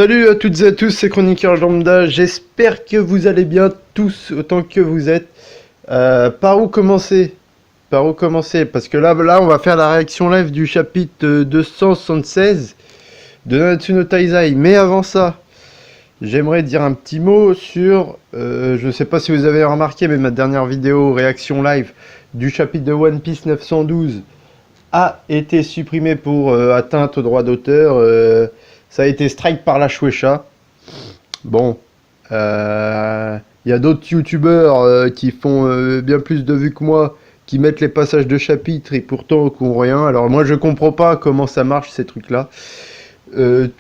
Salut à toutes et à tous, c'est Chroniqueur Lambda, j'espère que vous allez bien tous autant que vous êtes. Par où commencer? Par où commencer? Parce que là on va faire la réaction live du chapitre 276 de Nanatsu no Taizai. Mais avant ça, j'aimerais dire un petit mot sur, je ne sais pas si vous avez remarqué, mais ma dernière vidéo réaction live du chapitre de One Piece 912 a été supprimée pour atteinte au droit d'auteur. Ça a été strike par la Shueisha. Bon, il y a d'autres youtubeurs qui font bien plus de vues que moi, qui mettent les passages de chapitres et pourtant qui n'ont rien. Alors moi je comprends pas comment ça marche ces trucs-là.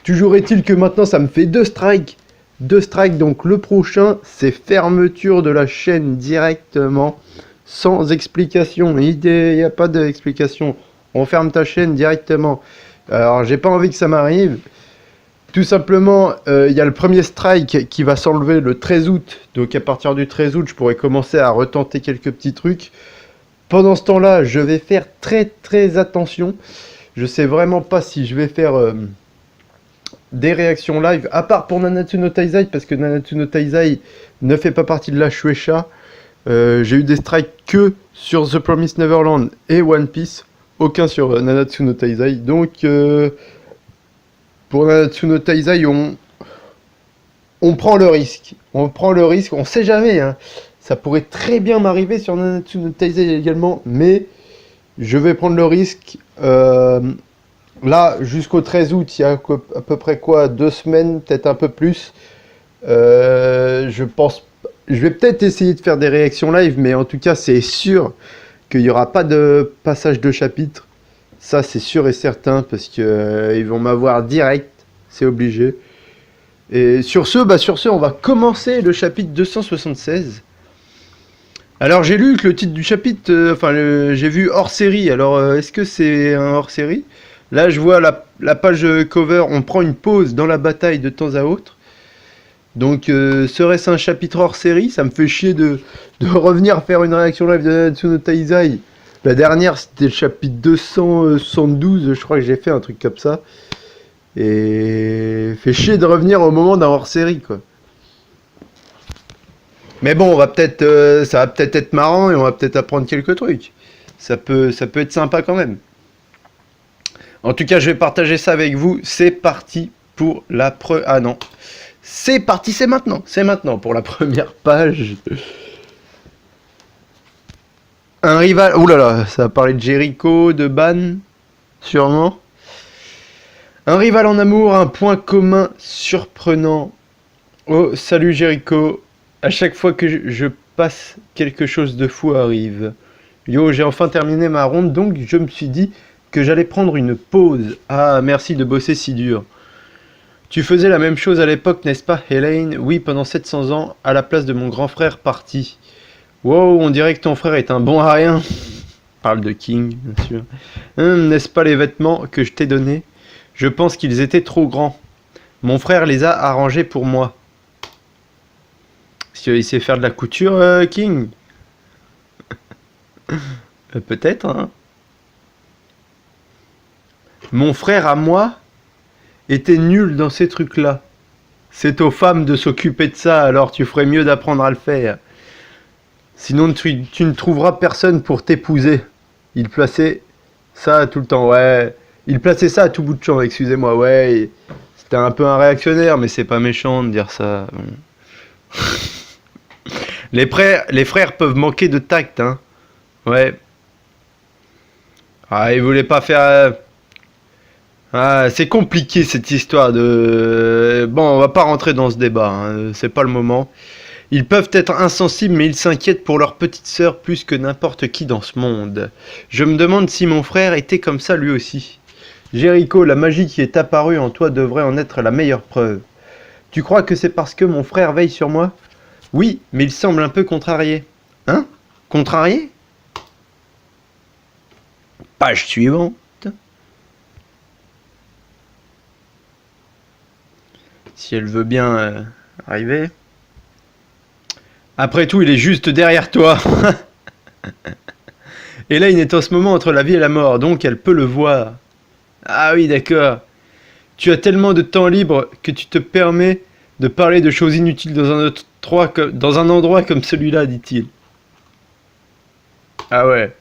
Toujours est-il que maintenant ça me fait 2 strikes. 2 strikes, donc le prochain c'est fermeture de la chaîne directement, sans explication. Il n'y a pas d'explication. On ferme ta chaîne directement. Alors j'ai pas envie que ça m'arrive. Tout simplement, il y a le premier strike qui va s'enlever le 13 août. Donc à partir du 13 août, je pourrais commencer à retenter quelques petits trucs. Pendant ce temps-là, je vais faire très attention. Je sais vraiment pas si je vais faire des réactions live, à part pour Nanatsu no Taizai, parce que Nanatsu no Taizai ne fait pas partie de la Shueisha. J'ai eu des strikes que sur The Promised Neverland et One Piece. Aucun sur Nanatsu no Taizai. Donc... pour Nanatsu no Taizai, on prend le risque. On prend le risque, on sait jamais. Hein. Ça pourrait très bien m'arriver sur Nanatsu no Taizai également, mais je vais prendre le risque. Là, jusqu'au 13 août, il y a à peu près quoi, 2 semaines, peut-être un peu plus. Je vais peut-être essayer de faire des réactions live, mais en tout cas, c'est sûr qu'il n'y aura pas de passage de chapitre. Ça c'est sûr et certain parce que ils vont m'avoir direct, c'est obligé. Et sur ce, on va commencer le chapitre 276. Alors j'ai lu que le titre du chapitre, j'ai vu hors série. Alors est-ce que c'est un hors série? Là je vois la page cover, on prend une pause dans la bataille de temps à autre. Donc serait-ce un chapitre hors série? Ça me fait chier de revenir faire une réaction live de Nanatsu no Taizai. La dernière, c'était le chapitre 272, je crois que j'ai fait un truc comme ça. Et fait chier de revenir au moment d'un hors-série, quoi. Mais bon, ça va peut-être être marrant et on va peut-être apprendre quelques trucs. Ça peut être sympa quand même. En tout cas, je vais partager ça avec vous. C'est parti pour la Ah non. C'est parti, c'est maintenant pour la première page. Un rival... Ouh là là, ça va parler de Jericho, de Ban, sûrement. Un rival en amour, un point commun surprenant. Oh, salut Jericho. À chaque fois que je passe, quelque chose de fou arrive. Yo, j'ai enfin terminé ma ronde, donc je me suis dit que j'allais prendre une pause. Ah, merci de bosser si dur. Tu faisais la même chose à l'époque, n'est-ce pas, Hélène? Oui, pendant 700 ans, à la place de mon grand frère parti. Wow, on dirait que ton frère est un bon à rien. Parle de King, bien sûr. N'est-ce pas les vêtements que je t'ai donnés? Je pense qu'ils étaient trop grands. Mon frère les a arrangés pour moi. Est-ce qu'il sait faire de la couture, King? Peut-être, hein. Mon frère à moi était nul dans ces trucs-là. C'est aux femmes de s'occuper de ça, alors tu ferais mieux d'apprendre à le faire. Sinon, tu ne trouveras personne pour t'épouser. Il plaçait ça tout le temps, ouais. Il plaçait ça à tout bout de champ, excusez-moi, ouais. C'était un peu un réactionnaire, mais c'est pas méchant de dire ça. Les frères peuvent manquer de tact, hein. Ouais. Ah, ils voulaient pas faire... Ah, c'est compliqué cette histoire de... Bon, on va pas rentrer dans ce débat, hein. C'est pas le moment. Ils peuvent être insensibles, mais ils s'inquiètent pour leur petite sœur plus que n'importe qui dans ce monde. Je me demande si mon frère était comme ça lui aussi. Jericho, la magie qui est apparue en toi devrait en être la meilleure preuve. Tu crois que c'est parce que mon frère veille sur moi? Oui, mais il semble un peu contrarié. Hein? Contrarié? Page suivante. Si elle veut bien arriver... Après tout, il est juste derrière toi. Elaine est en ce moment entre la vie et la mort, donc elle peut le voir. Ah oui, d'accord. Tu as tellement de temps libre que tu te permets de parler de choses inutiles dans un endroit comme celui-là, dit-il. Ah ouais.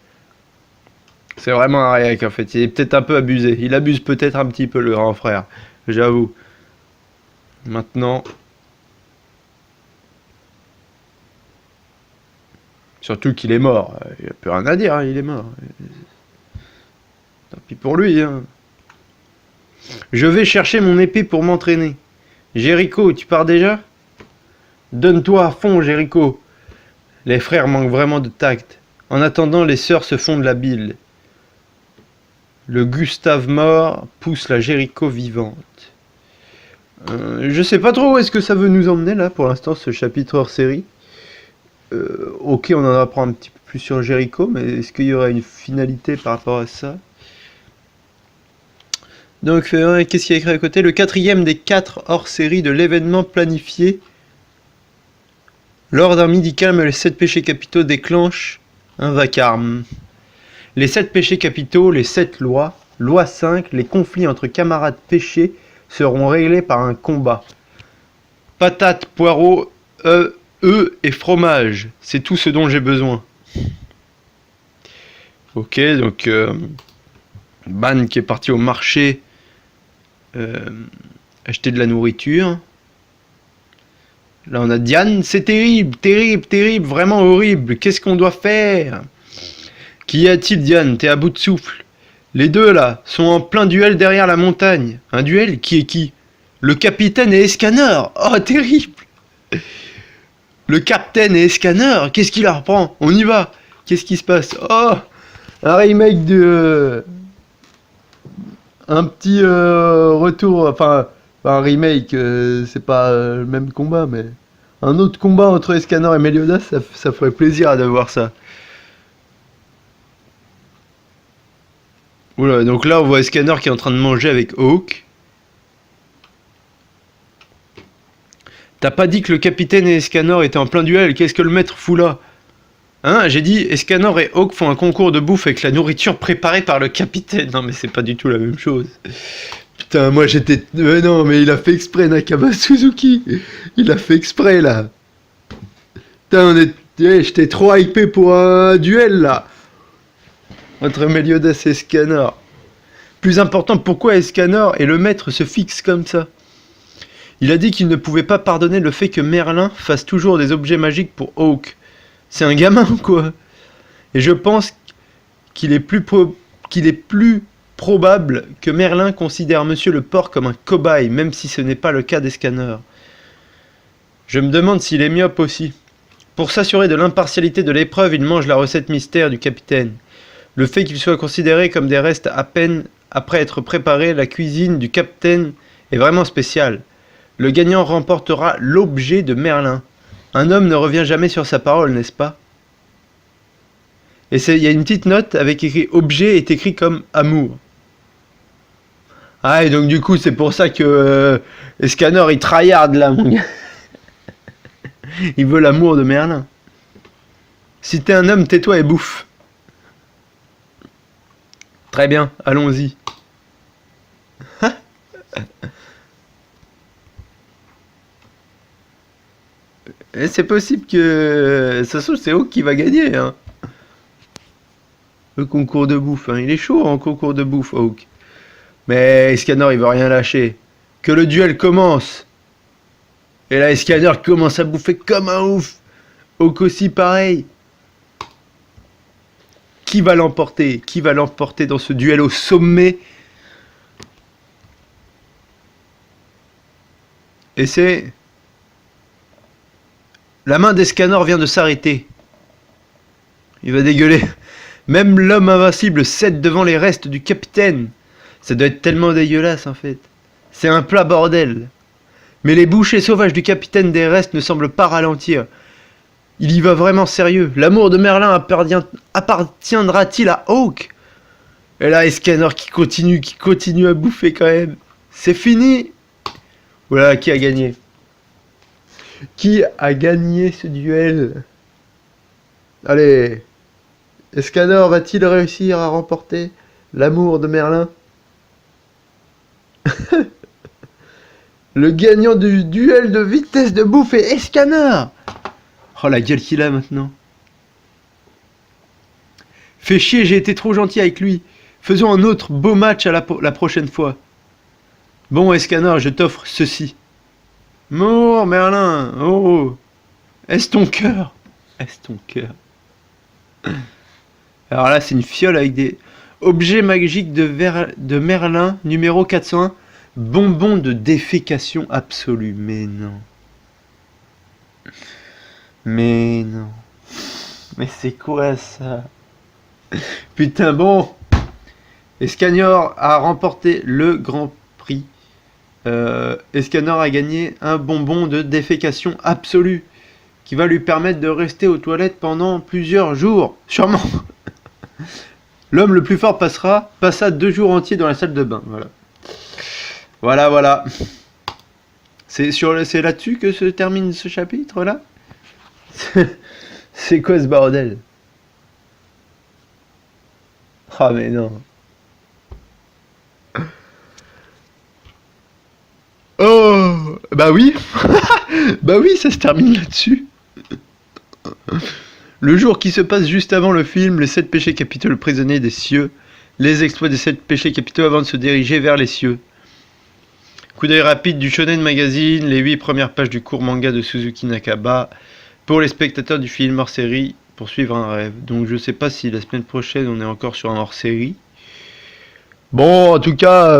C'est vraiment un réac en fait. Il est peut-être un peu abusé. Il abuse peut-être un petit peu le grand frère. J'avoue. Maintenant. Surtout qu'il est mort. Il n'y a plus rien à dire, hein, il est mort. Tant pis pour lui. Hein. Je vais chercher mon épée pour m'entraîner. Jéricho, tu pars déjà? Donne-toi à fond, Jéricho. Les frères manquent vraiment de tact. En attendant, les sœurs se font de la bile. Le Gustave mort pousse la Jéricho vivante. Je sais pas trop où est-ce que ça veut nous emmener là pour l'instant ce chapitre hors série. Ok, on en apprend un petit peu plus sur Jéricho, mais est-ce qu'il y aura une finalité par rapport à ça? Donc, qu'est-ce qu'il y a écrit à côté? Le 4e des 4 hors-série de l'événement planifié. Lors d'un midi calme, les 7 péchés capitaux déclenchent un vacarme. Les 7 péchés capitaux, les 7 lois, loi 5, les conflits entre camarades péchés seront réglés par un combat. Patates, poireaux, œufs et fromage, c'est tout ce dont j'ai besoin. Ok, donc Ban qui est parti au marché acheter de la nourriture. Là on a Diane, c'est terrible, terrible, terrible, vraiment horrible, qu'est-ce qu'on doit faire? Qu'y a-t-il Diane? T'es à bout de souffle. Les deux là sont en plein duel derrière la montagne. Un duel qui est qui? Le capitaine et Escanor. Oh terrible. Le capitaine et Escanor, qu'est-ce qui leur prend? On y va. Qu'est-ce qui se passe? Oh, un remake de... un petit retour, enfin, un remake, c'est pas le même combat, mais... un autre combat entre Escanor et Meliodas, ça ferait plaisir de voir ça. Oula, donc là on voit Escanor qui est en train de manger avec Hawk. T'as pas dit que le capitaine et Escanor étaient en plein duel, qu'est-ce que le maître fout là? Hein, j'ai dit Escanor et Hawk font un concours de bouffe avec la nourriture préparée par le capitaine. Non mais c'est pas du tout la même chose. Putain, moi j'étais... non mais il a fait exprès Nakaba Suzuki. Il a fait exprès là. Putain, j'étais trop hypé pour un duel là. Entre Meliodas et Escanor. Plus important, pourquoi Escanor et le maître se fixent comme ça? Il a dit qu'il ne pouvait pas pardonner le fait que Merlin fasse toujours des objets magiques pour Hawk. C'est un gamin quoi. Et je pense qu'il est plus probable que Merlin considère Monsieur le Porc comme un cobaye, même si ce n'est pas le cas d'Escanor. Je me demande s'il est myope aussi. Pour s'assurer de l'impartialité de l'épreuve, il mange la recette mystère du capitaine. Le fait qu'il soit considéré comme des restes à peine après être préparé, la cuisine du capitaine est vraiment spéciale. Le gagnant remportera l'objet de Merlin. Un homme ne revient jamais sur sa parole, n'est-ce pas? Et il y a une petite note avec écrit « Objet » est écrit comme « Amour ». Ah, et donc du coup, c'est pour ça que Escanor, il tryhard là, mon gars. Il veut l'amour de Merlin. Si t'es un homme, tais-toi et bouffe. Très bien, allons-y. Et c'est possible que... ça se trouve, c'est Hawk qui va gagner, hein. Le concours de bouffe, hein. Il est chaud en concours de bouffe, Hawk. Mais Escanor, il veut rien lâcher. Que le duel commence. Et là, Escanor commence à bouffer comme un ouf. Hawk aussi, pareil. Qui va l'emporter? Qui va l'emporter dans ce duel au sommet? Et c'est... La main d'Escanor vient de s'arrêter. Il va dégueuler. Même l'homme invincible cède devant les restes du capitaine. Ça doit être tellement dégueulasse en fait. C'est un plat bordel. Mais les bouchées sauvages du capitaine des restes ne semblent pas ralentir. Il y va vraiment sérieux. L'amour de Merlin appartiendra-t-il à Hawk? Et là, Escanor qui continue à bouffer quand même. C'est fini. Voilà, qui a gagné? Qui a gagné ce duel? Allez. Escanor va-t-il réussir à remporter l'amour de Merlin? Le gagnant du duel de vitesse de bouffe est Escanor. Oh la gueule qu'il a maintenant. Fais chier, j'ai été trop gentil avec lui. Faisons un autre beau match à la prochaine fois. Bon Escanor, je t'offre ceci. Mort Merlin, oh. Est-ce ton cœur? Est-ce ton cœur? Alors là c'est une fiole avec des objets magiques de Merlin, numéro 401. Bonbon de défécation absolue. Mais non. Mais non. Mais c'est quoi ça? Putain bon. Escanor a remporté le Grand Prix. Escanor a gagné un bonbon de défécation absolue qui va lui permettre de rester aux toilettes pendant plusieurs jours. Sûrement. L'homme le plus fort passa 2 jours entiers dans la salle de bain. Voilà. Voilà. C'est là-dessus que se termine ce chapitre-là. C'est quoi ce bordel? Ah mais non. Oh bah oui. Bah oui, ça se termine là-dessus. Le jour qui se passe juste avant le film, les 7 péchés capitaux, le prisonnier des cieux, les exploits des 7 péchés capitaux avant de se diriger vers les cieux. Coup d'œil rapide du Shonen Magazine, les 8 premières pages du court manga de Suzuki Nakaba, pour les spectateurs du film hors série, pour suivre un rêve. Donc je sais pas si la semaine prochaine on est encore sur un hors série. Bon, en tout cas,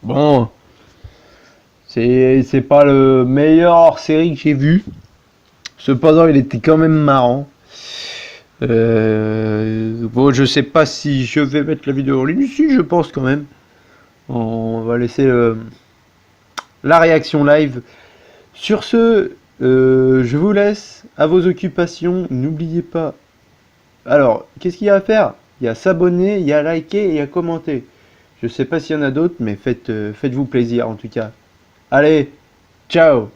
bon, c'est pas le meilleur hors série que j'ai vu. Cependant, il était quand même marrant. Bon, je sais pas si je vais mettre la vidéo en ligne. Si, je pense quand même. On va laisser la réaction live. Sur ce, je vous laisse à vos occupations. N'oubliez pas. Alors, qu'est-ce qu'il y a à faire? Il y a s'abonner, il y a liker et il y a commenter. Je sais pas s'il y en a d'autres, mais faites-vous plaisir en tout cas. Allez, ciao!